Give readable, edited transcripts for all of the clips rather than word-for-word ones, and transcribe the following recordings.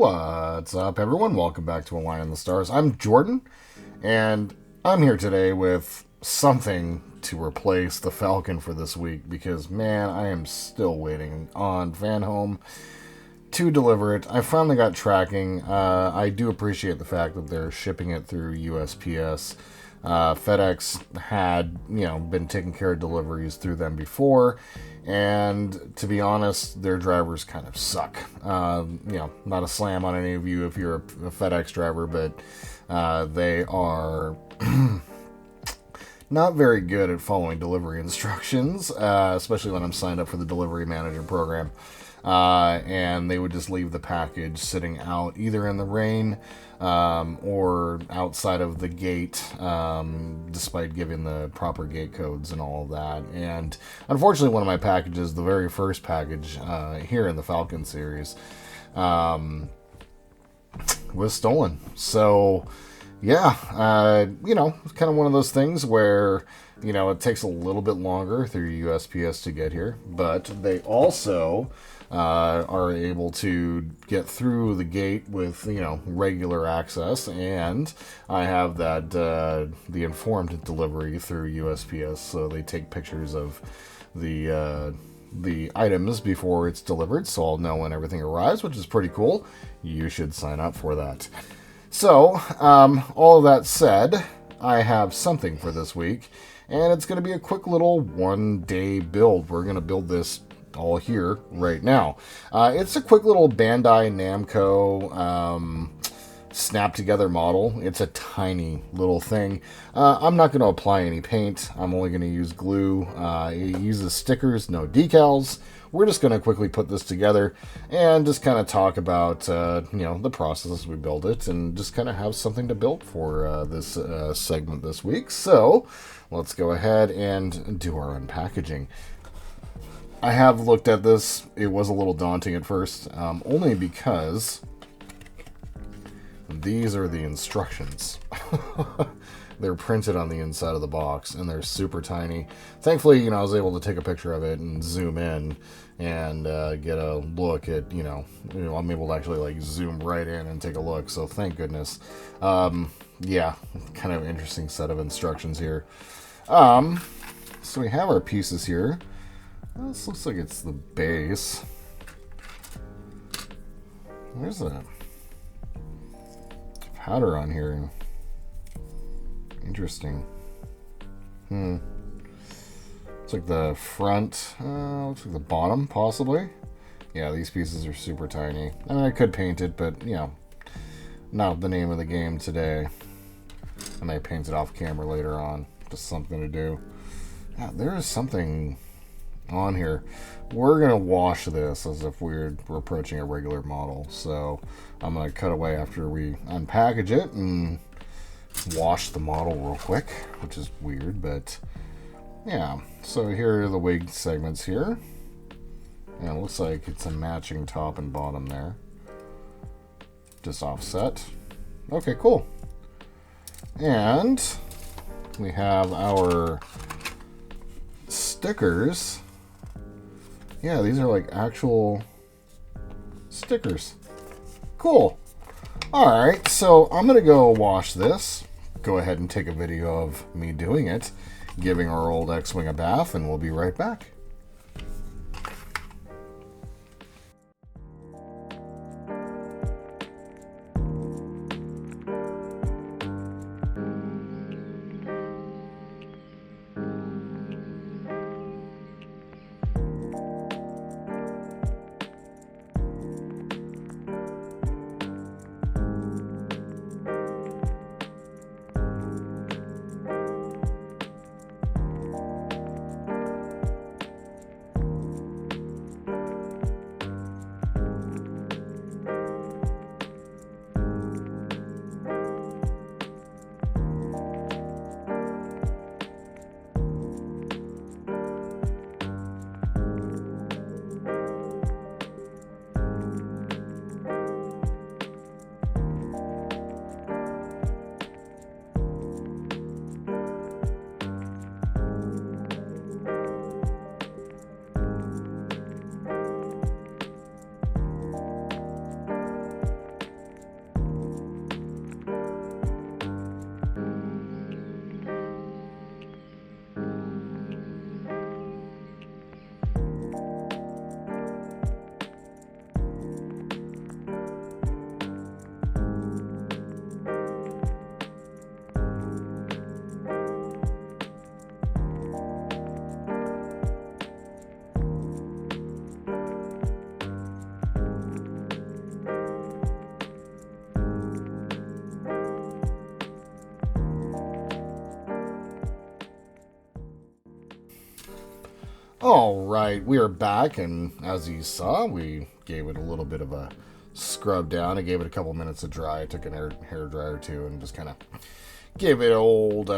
What's up, everyone? Welcome back to A Line in the Stars. I'm Jordan, and I'm here today with something to replace the Falcon for this week because, man, I am still waiting on Fanhome to deliver it. I finally got tracking. I do appreciate the fact that they're shipping it through USPS. FedEx had, been taking care of deliveries through them before, and to be honest, their drivers kind of suck. Not a slam on any of you if you're a FedEx driver, but they are not very good at following delivery instructions, especially when I'm signed up for the delivery manager program. And they would just leave the package sitting out either in the rain or outside of the gate, despite giving the proper gate codes and all of that. And unfortunately, one of my packages, the very first package here in the Falcon series, was stolen. So, yeah, it's kind of one of those things where, it takes a little bit longer through USPS to get here, but they also are able to get through the gate with, regular access, and I have that, the informed delivery through USPS, so they take pictures of the items before it's delivered, so I'll know when everything arrives, which is pretty cool. You should sign up for that. So, all of that said, I have something for this week, and it's going to be a quick little one-day build. We're going to build this all here right now. It's a quick little Bandai Namco snap-together model. It's a tiny little thing. I'm not going to apply any paint. I'm only going to use glue. It uses stickers, no decals. We're just going to quickly put this together and just kind of talk about, the process as we build it and just kind of have something to build for this segment this week. So let's go ahead and do our unpackaging. I have looked at this. It was a little daunting at first, only because these are the instructions. They're printed on the inside of the box, and they're super tiny. Thankfully, I was able to take a picture of it and zoom in and get a look at, I'm able to actually zoom right in and take a look. So thank goodness. Yeah, kind of interesting set of instructions here. So we have our pieces here. This looks like it's the base. There's a powder on here. Interesting. Looks like the front. Looks like the bottom, possibly. Yeah, these pieces are super tiny. I could paint it, but, not the name of the game today. I may paint it off camera later on. Just something to do. Yeah, there is something on here. We're going to wash this as if we're approaching a regular model. So I'm going to cut away after we unpackage it and wash the model real quick, which is weird, but yeah. So here are the wig segments here. And it looks like it's a matching top and bottom there. Just offset. Okay, cool. And we have our stickers. Yeah, these are like actual stickers. Cool. Alright, so I'm going to go wash this. Go ahead and take a video of me doing it, giving our old X-Wing a bath, and we'll be right back. All right, we are back, and as you saw, we gave it a little bit of a scrub down. I gave it a couple minutes to dry. I took an hair dryer too, and just kind of gave it old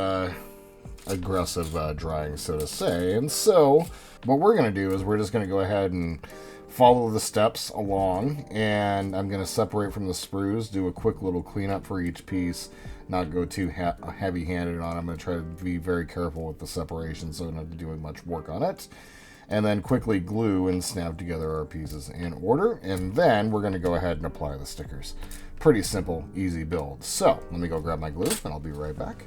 aggressive drying, so to say. And so, what we're going to do is we're just going to go ahead and follow the steps along, and I'm going to separate from the sprues, do a quick little cleanup for each piece, not go too heavy-handed on it. I'm going to try to be very careful with the separation so I'm not doing much work on it. And then quickly glue and snap together our pieces in order, and then we're going to go ahead and apply the stickers. Pretty simple, easy build. So, let me go grab my glue, and I'll be right back.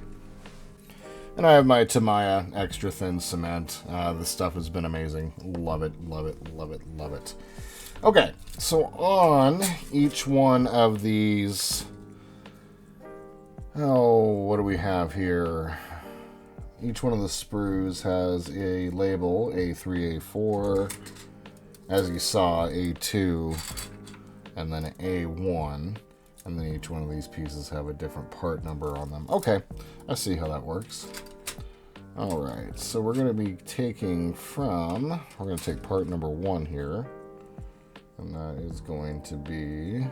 And I have my Tamiya extra thin cement. This stuff has been amazing. Love it, love it, love it, love it. Okay, so on each one of these... Oh, what do we have here? Each one of the sprues has a label, A3, A4. As you saw, A2, and then A1. And then each one of these pieces have a different part number on them. Okay, I see how that works. All right, so we're going to be taking from... We're going to take part number 1 here. And that is going to be...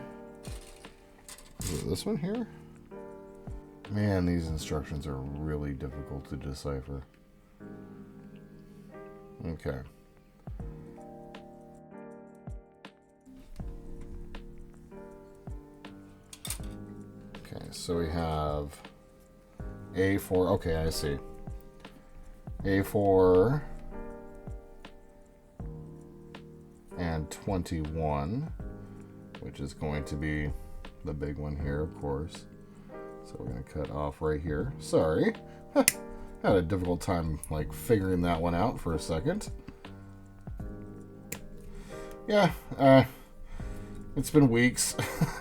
Is it this one here? Man, these instructions are really difficult to decipher. Okay. Okay, so we have A4. Okay, I see. A4 and 21, which is going to be the big one here, of course. So we're going to cut off right here. Sorry. Had a difficult time like figuring that one out for a second. Yeah, it's been weeks.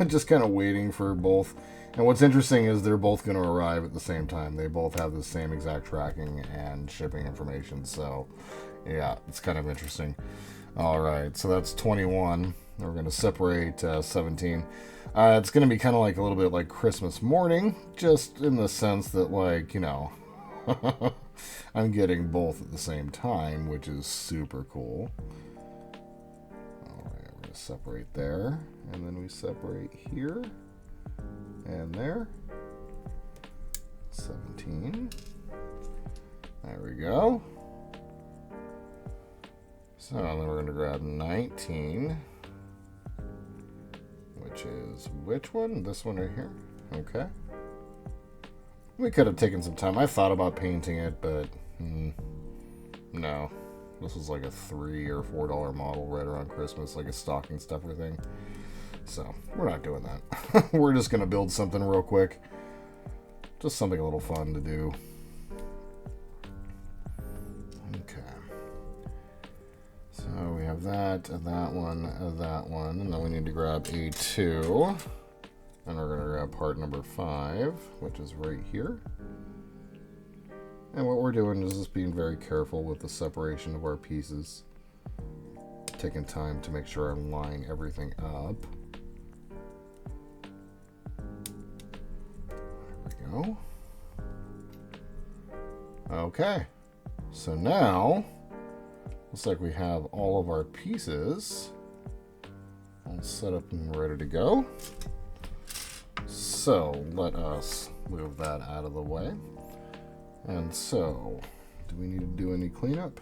Just kind of waiting for both. And what's interesting is they're both going to arrive at the same time. They both have the same exact tracking and shipping information. So, yeah, it's kind of interesting. All right, so that's 21. We're going to separate 17. It's going to be kind of like a little bit like Christmas morning, just in the sense that, like, you know, I'm getting both at the same time, which is super cool. All right, we're going to separate there, and then we separate here. And there. 17. There we go. So then we're going to grab 19. Which is which one? This one right here. Okay. We could have taken some time. I thought about painting it, but no. This was like a $3 or $4 model right around Christmas, like a stocking stuffer thing. So, we're not doing that. We're just going to build something real quick. Just something a little fun to do. Okay. So, we have that one, and then we need to grab A2. And we're going to grab part number 5, which is right here. And what we're doing is just being very careful with the separation of our pieces. Taking time to make sure I'm lining everything up. Go. Okay, so now looks like we have all of our pieces all set up and ready to go. So let us move that out of the way. And so, do we need to do any cleanup?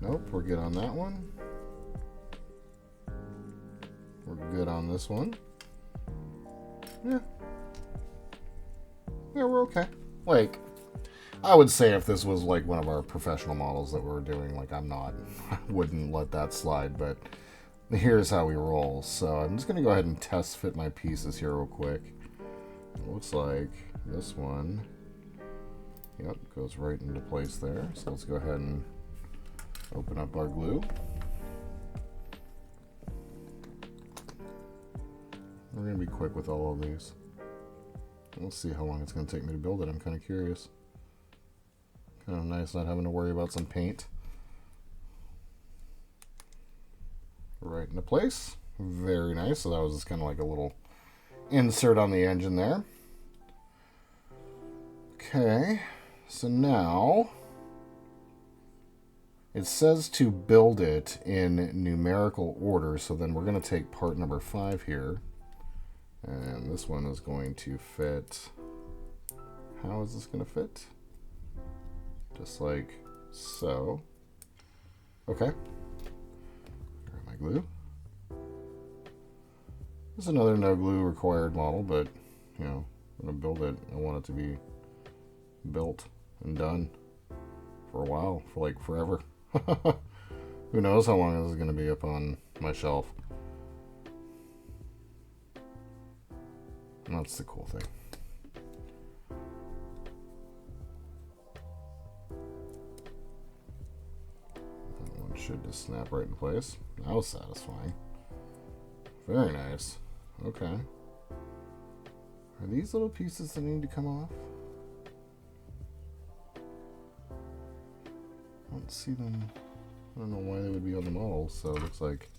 Nope, we're good on that one. We're good on this one. Yeah. Yeah, we're okay. Like, I would say if this was like one of our professional models that we're doing, like I wouldn't let that slide, but here's how we roll. So I'm just gonna go ahead and test fit my pieces here real quick. It looks like this one, yep, goes right into place there. So let's go ahead and open up our glue. We're gonna be quick with all of these. Let's see how long it's going to take me to build it. I'm kind of curious. Kind of nice not having to worry about some paint. Right into place. Very nice. So that was just kind of like a little insert on the engine there. Okay. So now It says to build it in numerical order, so then we're going to take part number 5 here. And this one is going to fit. How is this going to fit? Just like so. Okay. Grab my glue. This is another no glue required model, but, you know, I'm going to build it. I want it to be built and done for a while, for like forever. Who knows how long this is going to be up on my shelf. That's the cool thing. That one should just snap right in place. That was satisfying. Very nice. Okay. Are these little pieces that need to come off? I don't see them. I don't know why they would be on the model, so it looks like...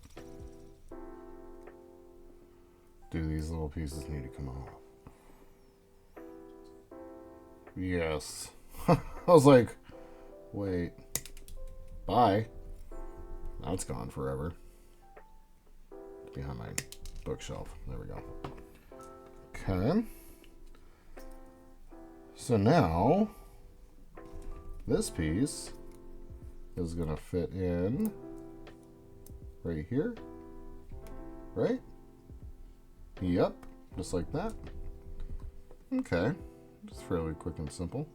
Do these little pieces need to come off? Yes. I was like, wait. Bye. Now it's gone forever. It's behind my bookshelf. There we go. Okay. So now, this piece is going to fit in right here. Right? Yep, just like that. Okay, just fairly quick and simple.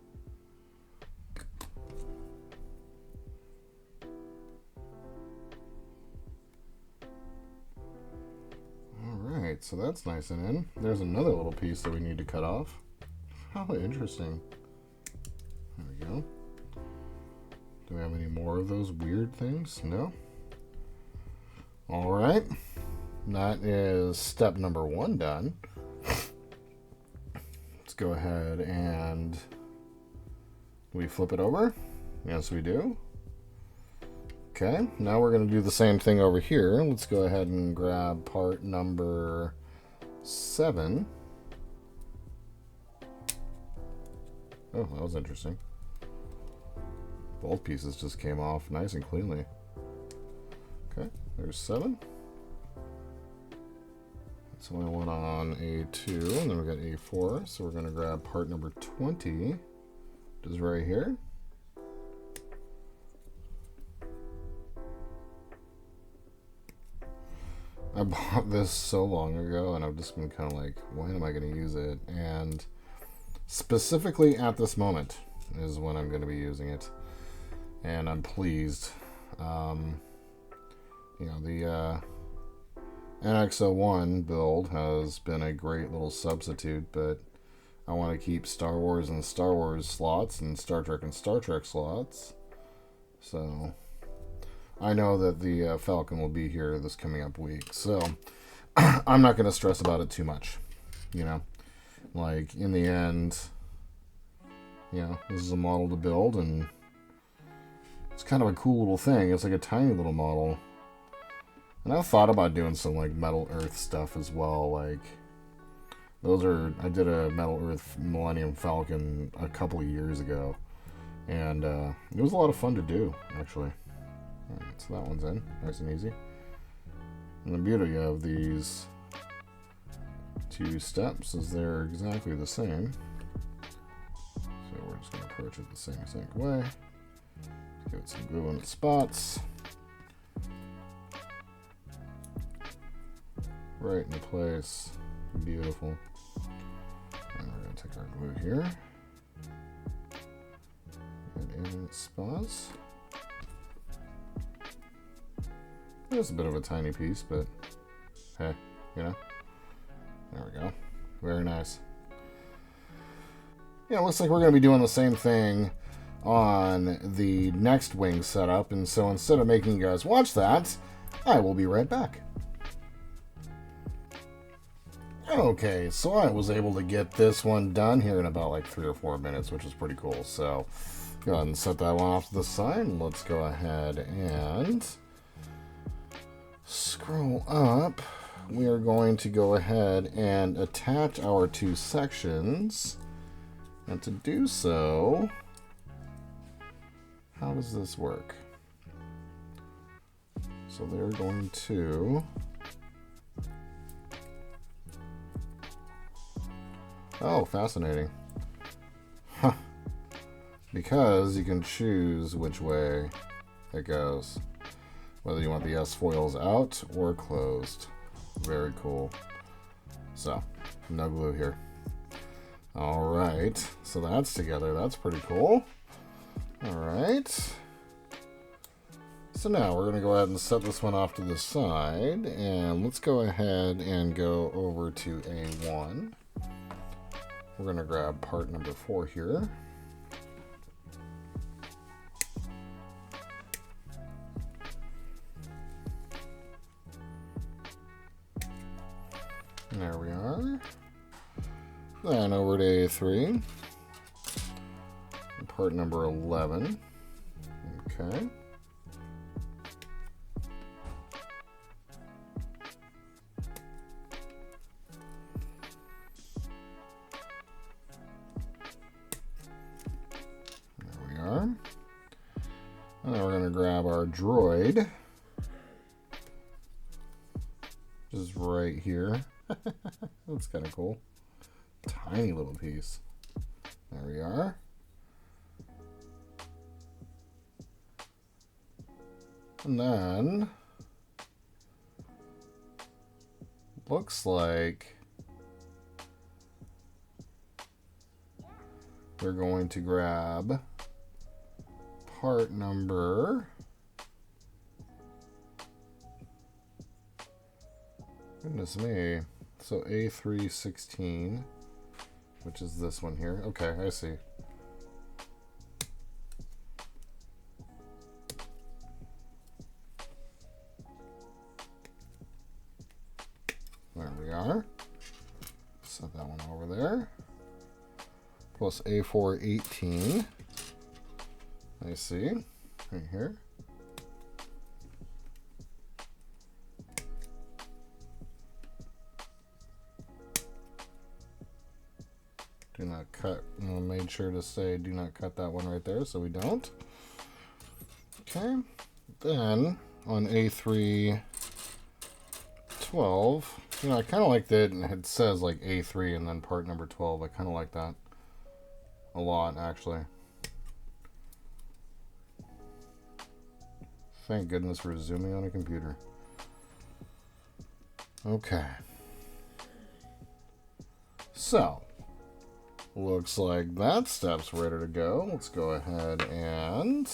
Alright, so that's nice and in. There's another little piece that we need to cut off. How interesting. There we go. Do we have any more of those weird things? No? Alright. That is step number 1 done. Let's go ahead and we flip it over. Yes, we do. Okay, now we're going to do the same thing over here. Let's go ahead and grab part number 7. Oh, that was interesting. Both pieces just came off nice and cleanly. Okay, there's 7. So I went on A2, and then we got A4. So we're going to grab part number 20, which is right here. I bought this so long ago, and I've just been kind of like, when am I going to use it? And specifically at this moment is when I'm going to be using it. And I'm pleased. You know, the NX-01 build has been a great little substitute, but I want to keep Star Wars and Star Wars slots and Star Trek and Star Trek slots. So I know that the Falcon will be here this coming up week, so I'm not going to stress about it too much. You know, like in the end, you know, this is a model to build, and it's kind of a cool little thing. It's like a tiny little model. And I've thought about doing some like Metal Earth stuff as well. Like I did a Metal Earth Millennium Falcon a couple of years ago, and it was a lot of fun to do, actually. All right, so that one's in, nice and easy. And the beauty of these 2 steps is they're exactly the same. So we're just going to approach it the same exact way. Give it some glue in its spots. Right into place. Beautiful. And we're going to take our glue here. Get in its spots. It's a bit of a tiny piece, but hey, you know. There we go. Very nice. Yeah, it looks like we're going to be doing the same thing on the next wing setup, and so instead of making you guys watch that, I will be right back. Okay, so I was able to get this one done here in about like 3 or 4 minutes, which is pretty cool. So go ahead and set that one off to the side. Let's go ahead and scroll up. We are going to go ahead and attach our 2 sections. And to do so, how does this work? So they're going to... Oh, fascinating. Huh. Because you can choose which way it goes. Whether you want the S-foils out or closed. Very cool. So, no glue here. Alright, so that's together. That's pretty cool. Alright. So now we're going to go ahead and set this one off to the side. And let's go ahead and go over to A1. We're going to grab part number 4 here. There we are. Then over to A3. Part number 11. Okay. There we are. And then we're going to grab our droid. Just right here. That's kind of cool. Tiny little piece. There we are. And then looks like we're going to grab part number, goodness me, so A316, which is this one here. Okay, I see. There we are. Set that one over there. Plus A418. I see. Right here. Do not cut. I made sure to say do not cut that one right there, so we don't. Okay. Then on A312, you know, I kind of like that it says like A3 and then part number 12. I kind of like that a lot, actually. Thank goodness for zooming on a computer. Okay. So, looks like that step's ready to go. Let's go ahead and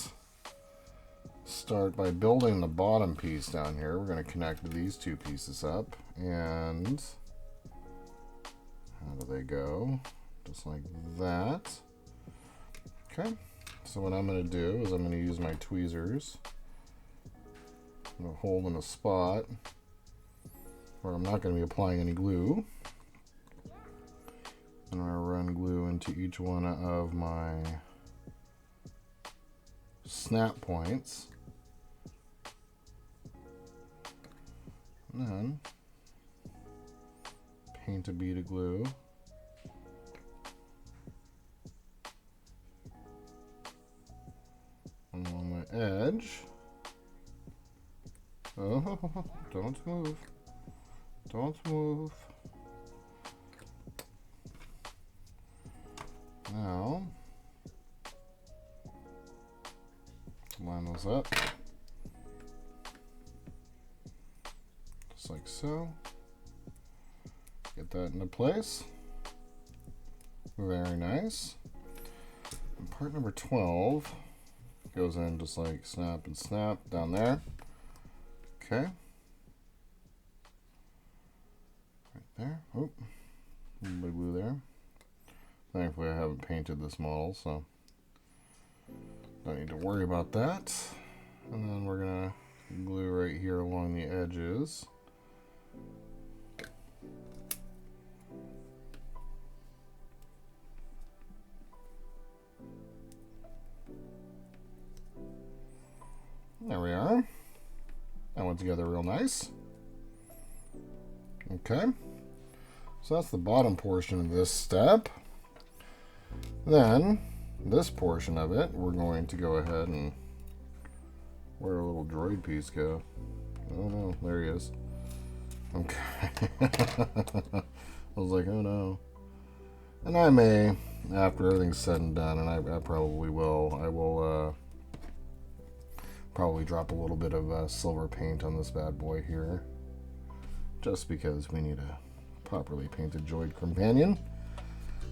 start by building the bottom piece down here. We're going to connect these two pieces up. And how do they go? Just like that. Okay. So what I'm going to do is I'm going to use my tweezers. I'm going to hold in a spot where I'm not going to be applying any glue. I'm going to run glue into each one of my snap points. And then paint a bead of glue. Along the edge. Oh, don't move. Don't move. Now, line those up. Just like so. Get that into place. Very nice. And part number 12 goes in just like snap and snap down there. Okay. Right there. Oop. A little bit of glue there. Thankfully I haven't painted this model, so don't need to worry about that. And then we're gonna glue right here along the edges. There we are. That went together real nice. Okay. So that's the bottom portion of this step. Then, this portion of it, we're going to go ahead and where our little droid piece go. Oh no, there he is. Okay. I was like, oh no. And I may, after everything's said and done, and I probably will, I will probably drop a little bit of silver paint on this bad boy here. Just because we need a properly painted Droid companion.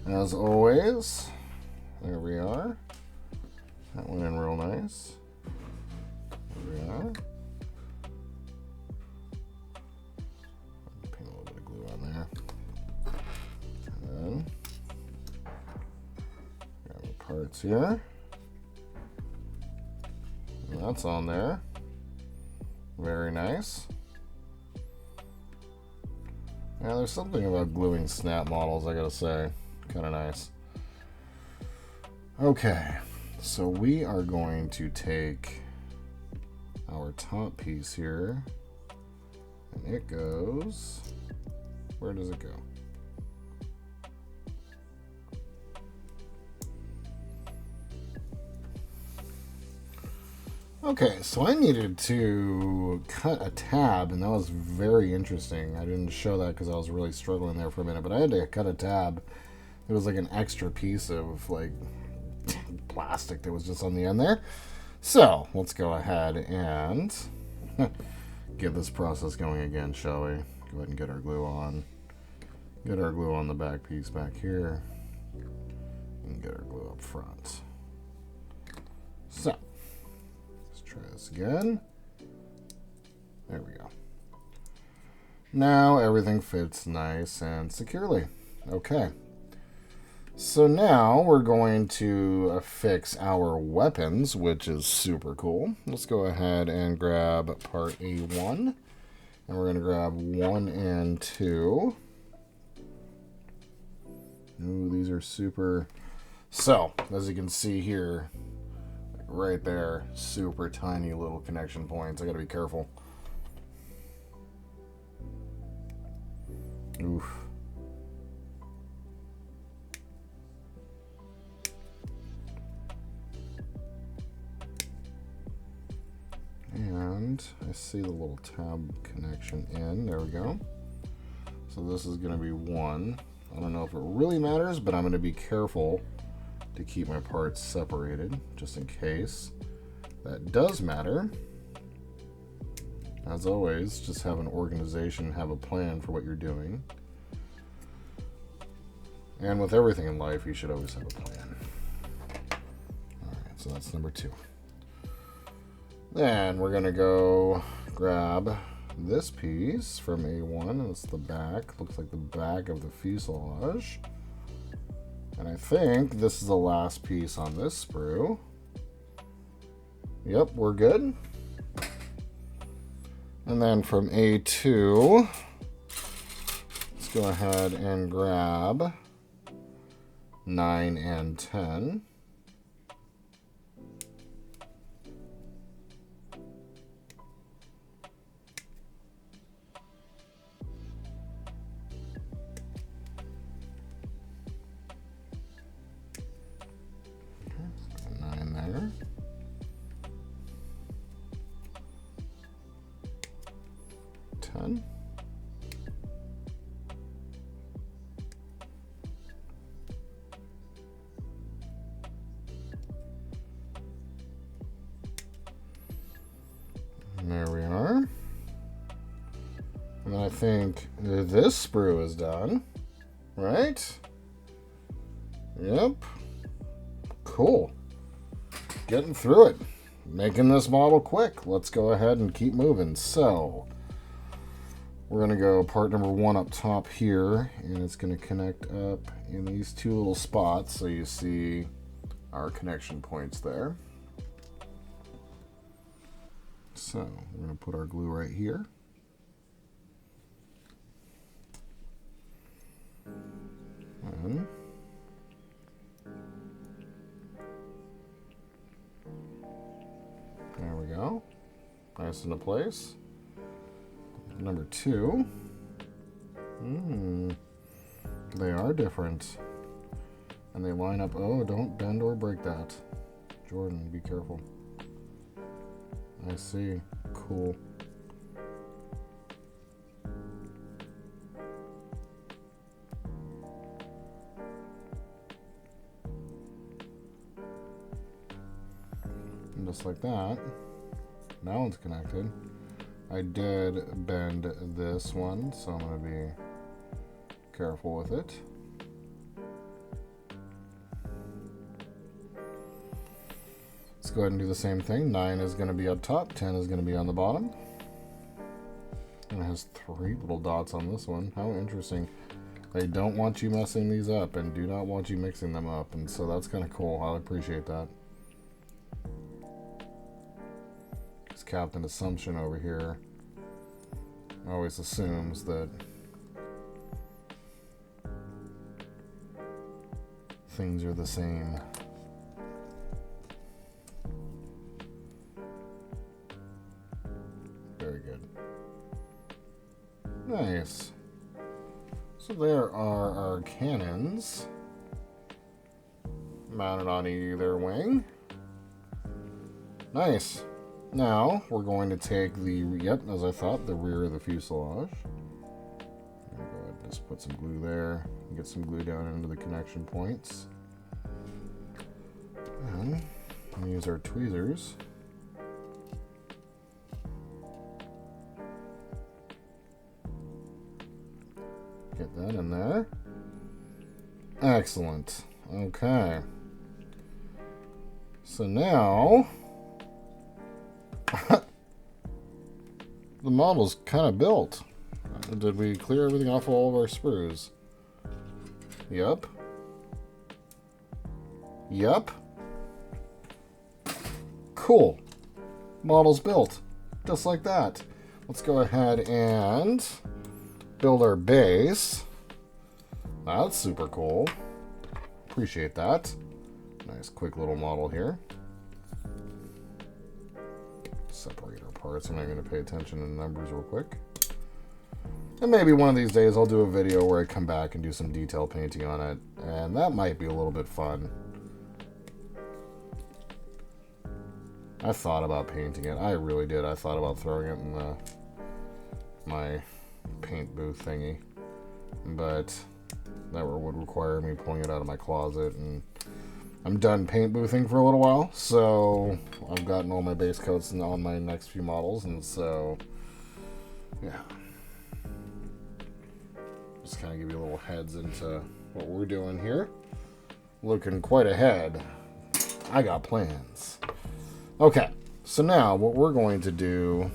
As always, there we are. That went in real nice. There we are. Paint a little bit of glue on there. And then grab the parts here. And that's on there. Very nice. Yeah, there's something about gluing snap models, I gotta say. Kind of nice. Okay, so we are going to take our top piece here, and it goes, where does it go? Okay, so I needed to cut a tab, and that was very interesting. I didn't show that because I was really struggling there for a minute, but I had to cut a tab. It was like an extra piece of like plastic that was just on the end there. So let's go ahead and get this process going again, shall we? Go ahead and get our glue on. Get our glue on the back piece back here, and get our glue up front. So try this again. There we go. Now everything fits nice and securely. Okay. So now we're going to affix our weapons, which is super cool. Let's go ahead and grab part A1. And we're going to grab 1 and 2. Ooh, these are super... So, as you can see here, right there, super tiny little connection points. I gotta be careful. Oof. And I see the little tab connection in. There we go. So this is gonna be 1. I don't know if it really matters, but I'm gonna be careful to keep my parts separated, just in case that does matter. As always, just have an organization, have a plan for what you're doing. And with everything in life, you should always have a plan. Alright, so that's number 2. Then we're gonna go grab this piece from A1, and it's the back. Looks like the back of the fuselage. And I think this is the last piece on this sprue. Yep, we're good. And then from A2, let's go ahead and grab 9 and 10. There. 10. And there we are. And I think this sprue is done, right? Yep. Cool. Getting through it. Making this model quick. Let's go ahead and keep moving. So, we're going to go part number 1 up top here, and it's going to connect up in these 2 little spots, so you see our connection points there. So, we're going to put our glue right here. And there we go. Nice into place. Number 2. They are different. And they line up. Oh, don't bend or break that. Jordan, be careful. I see. Cool. just like that. Now it's connected. I did bend this one, so I'm going to be careful with it. Let's go ahead and do the same thing. 9 is going to be up top, 10 is going to be on the bottom. And it has 3 little dots on this one. How interesting. They don't want you messing these up and do not want you mixing them up. And so that's kind of cool. I appreciate that. This Captain Assumption over here always assumes that things are the same. Very good. Nice. So there are our cannons mounted on either wing. Nice. Now we're going to take the, yep, as I thought, the rear of the fuselage. Go ahead and just put some glue there. Get some glue down into the connection points. And use our tweezers. Get that in there. Excellent. Okay. So now the model's kind of built. Did we clear everything off all of our sprues? Yep. Yep. Cool. Model's built. Just like that. Let's go ahead and build our base. That's super cool. Appreciate that. Nice quick little model here. Separate our parts. I'm not going to pay attention to the numbers real quick. And maybe one of these days I'll do a video where I come back and do some detail painting on it. And that might be a little bit fun. I thought about painting it. I really did. I thought about throwing it in my paint booth thingy. But that would require me pulling it out of my closet. And I'm done paint boothing for a little while. So I've gotten all my base coats on my next few models. And so, yeah. Just kind of give you a little heads into what we're doing here. Looking quite ahead. I got plans. Okay, so now what we're going to do,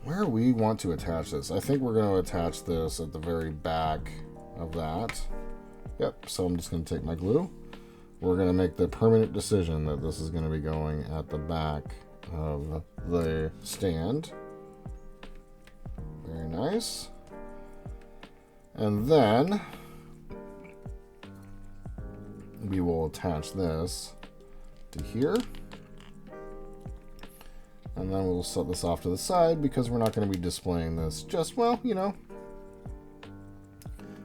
where we want to attach this, I think we're going to attach this at the very back of that. Yep, so I'm just going to take my glue. We're going to make the permanent decision that this is going to be going at the back of the stand. Very nice. And then we will attach this to here. And then we'll set this off to the side because we're not going to be displaying this just, well, you know,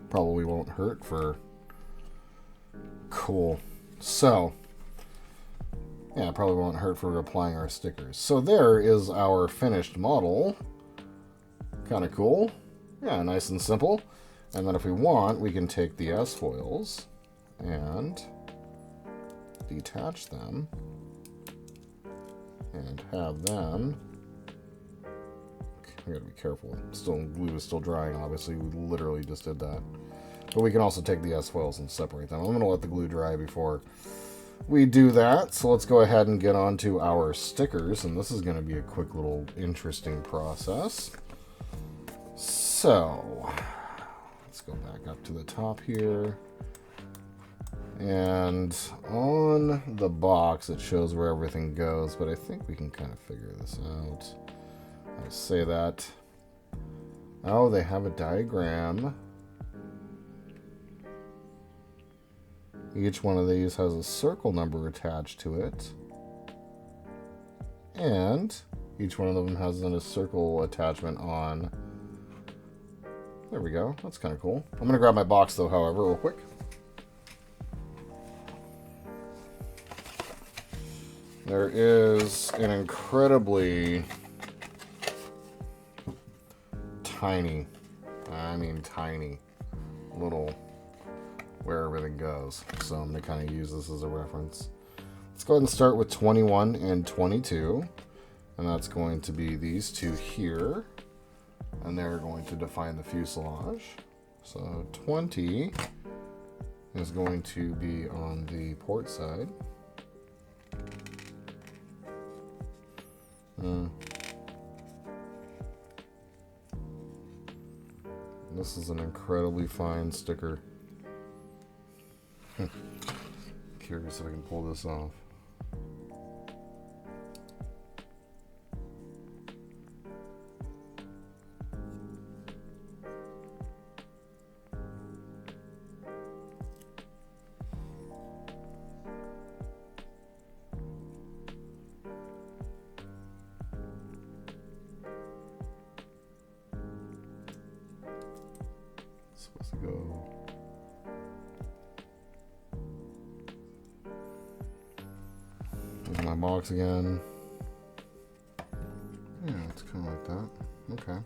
probably won't hurt for cool. So, yeah, probably won't hurt for applying our stickers. So there is our finished model. Kind of cool. Yeah, nice and simple. And then if we want, we can take the S-foils and detach them and have them. I gotta be careful. Still, glue is still drying, obviously. We literally just did that. But we can also take the S-foils and separate them. I'm gonna let the glue dry before we do that. So let's go ahead and get on to our stickers. And this is gonna be a quick little interesting process. So let's go back up to the top here. And on the box, it shows where everything goes, but I think we can kind of figure this out. I say that. Oh, they have a diagram. Each one of these has a circle number attached to it. And each one of them has a circle attachment on. There we go. That's kind of cool. I'm going to grab my box, though, however, real quick. There is an incredibly tiny, I mean tiny, little where everything goes. So I'm going to kind of use this as a reference. let's go ahead and start with 21 and 22. And that's going to be these two here. And they're going to define the fuselage. So 20 is going to be on the port side. This is an incredibly fine sticker. Curious if I can pull this off. Supposed to go. There's my box again. Yeah, it's kind of like that. Okay.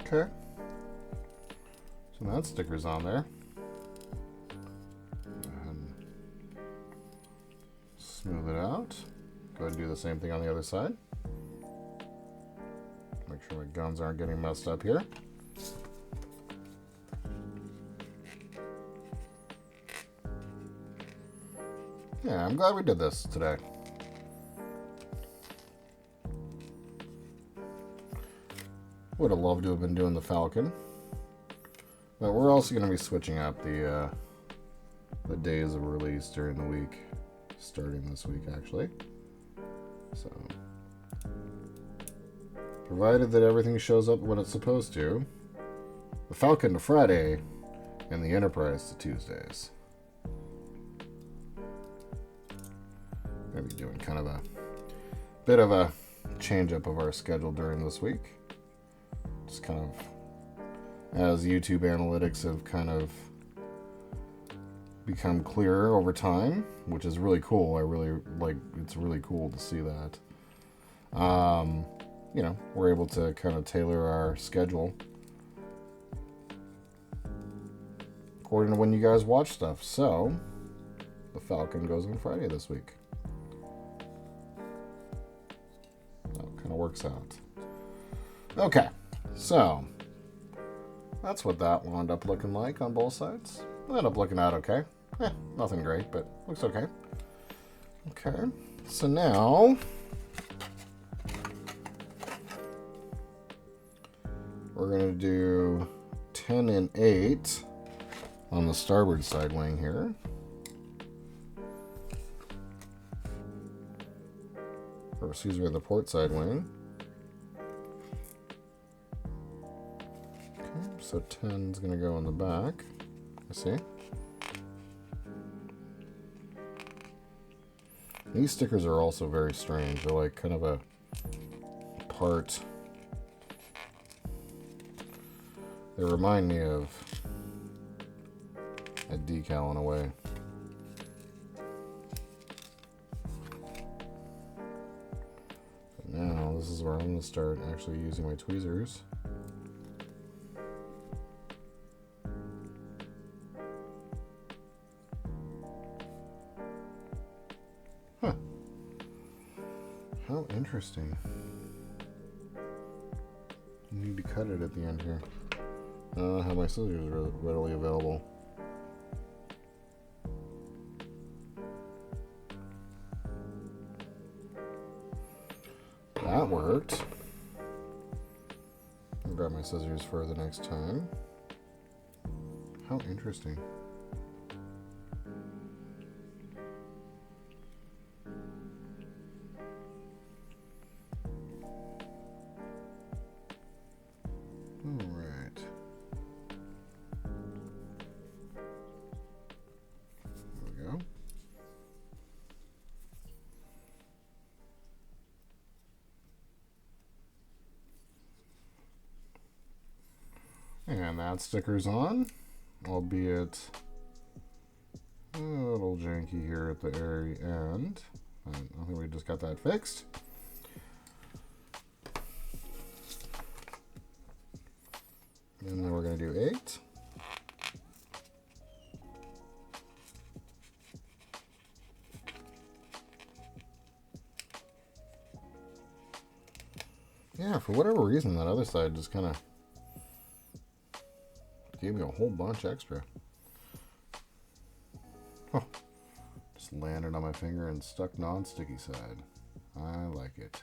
Okay. So that sticker's on there. Smooth it out. Go ahead and do the same thing on the other side. Make sure my guns aren't getting messed up here. Yeah, I'm glad we did this today. Would have loved to have been doing the Falcon. But we're also going to be switching up the days of release during the week. Starting this week, actually. So, provided that everything shows up when it's supposed to, the Falcon to Friday and the Enterprise to Tuesdays. Maybe doing kind of a bit of a change up of our schedule during this week. Just kind of as YouTube analytics have kind of become clearer over time, which is really cool. I really like, it's really cool to see that. You know, we're able to kind of tailor our schedule according to when you guys watch stuff. So the Falcon goes on Friday this week. That kind of works out. Okay, so that's what that wound up looking like on both sides. Ended up looking out okay. Nothing great, but looks okay. Okay, so now we're going to do 10 and 8 on the starboard side wing here. Or excuse me, the port side wing. Okay, so 10 is going to go in the back. I see. These stickers are also very strange. They're like kind of a part. They remind me of a decal in a way. But now this is where I'm going to start actually using my tweezers. Huh. How interesting. You need to cut it at the end here. I don't have my scissors readily available. That worked. I'll grab my scissors for the next time. How interesting. And that sticker's on, albeit a little janky here at the very end. I think we just got that fixed. for whatever reason, that other side just kind of gave me a whole bunch extra. Oh, just landed on my finger and stuck non-sticky side. I like it.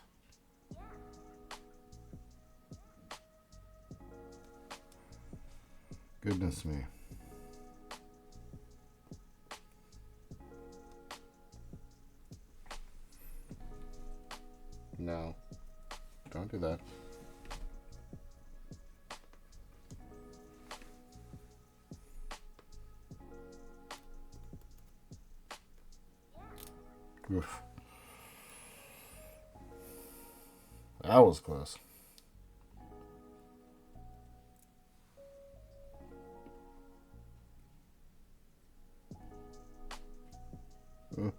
Goodness me. No, don't do that. Oof. That was close. I'm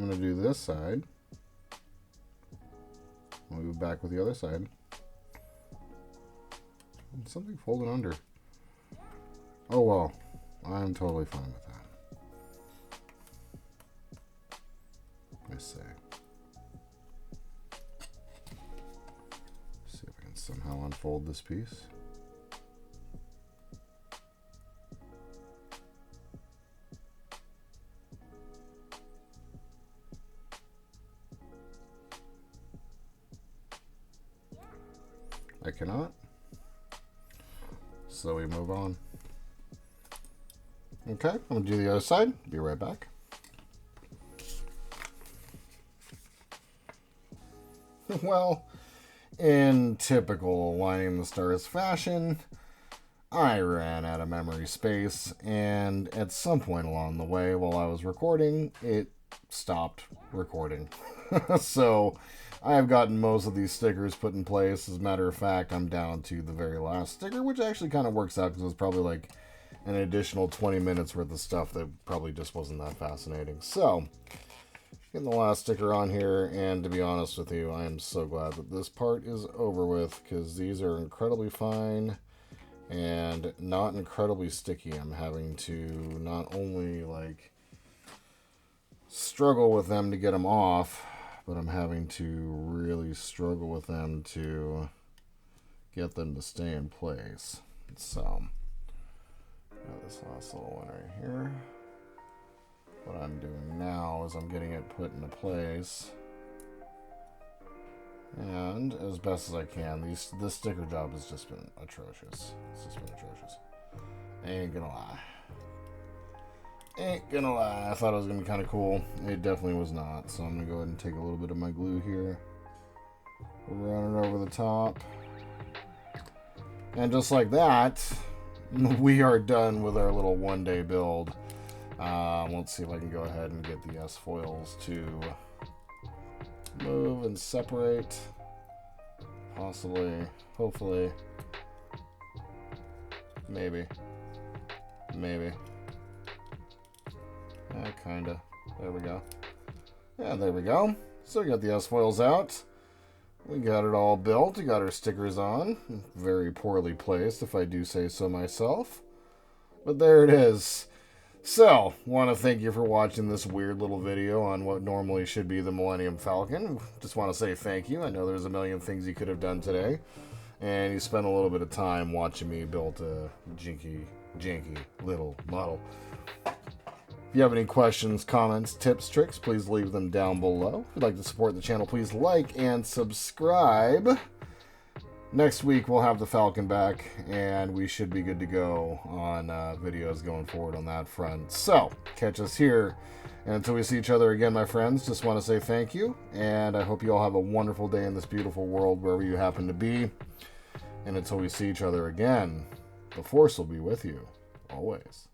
going to do this side. Move back with the other side. Something folded under. Oh well, I'm totally fine with that. Let's see. See if I can somehow unfold this piece. I cannot. So we move on. Okay, I'm going to do the other side. Be right back. Well, in typical Aligning the Stars fashion, I ran out of memory space, and at some point along the way while I was recording, it stopped recording. So I have gotten most of these stickers put in place. As a matter of fact, I'm down to the very last sticker, which actually kind of works out because it was probably like an additional 20 minutes worth of stuff that probably just wasn't that fascinating. So, getting the last sticker on here, and to be honest with you, I am so glad that this part is over with because these are incredibly fine and not incredibly sticky. I'm having to not only like struggle with them to get them off, but I'm having to really struggle with them to get them to stay in place. So, got this last little one right here. What I'm doing now is I'm getting it put into place. And as best as I can, this sticker job has just been atrocious. It's just been atrocious. Ain't gonna lie. Ain't gonna lie, I thought it was gonna be kind of cool. It definitely was not. So I'm gonna go ahead and take a little bit of my glue here, run it over the top, and just like that, we are done with our little one-day build. Let's see if I can go ahead and get the S foils to move and separate. Possibly, hopefully, maybe. Kinda. There we go. Yeah, there we go. So we got the S-foils out. We got it all built. We got our stickers on. Very poorly placed, if I do say so myself. But there it is. So, want to thank you for watching this weird little video on what normally should be the Millennium Falcon. Just want to say thank you. I know there's a million things you could have done today. And you spent a little bit of time watching me build a janky little model. If you have any questions, comments, tips, tricks, please leave them down below. If you'd like to support the channel, please like and subscribe. Next week, we'll have the Falcon back, and we should be good to go on videos going forward on that front. So, catch us here. And until we see each other again, my friends, just want to say thank you. And I hope you all have a wonderful day in this beautiful world, wherever you happen to be. And until we see each other again, the Force will be with you, always.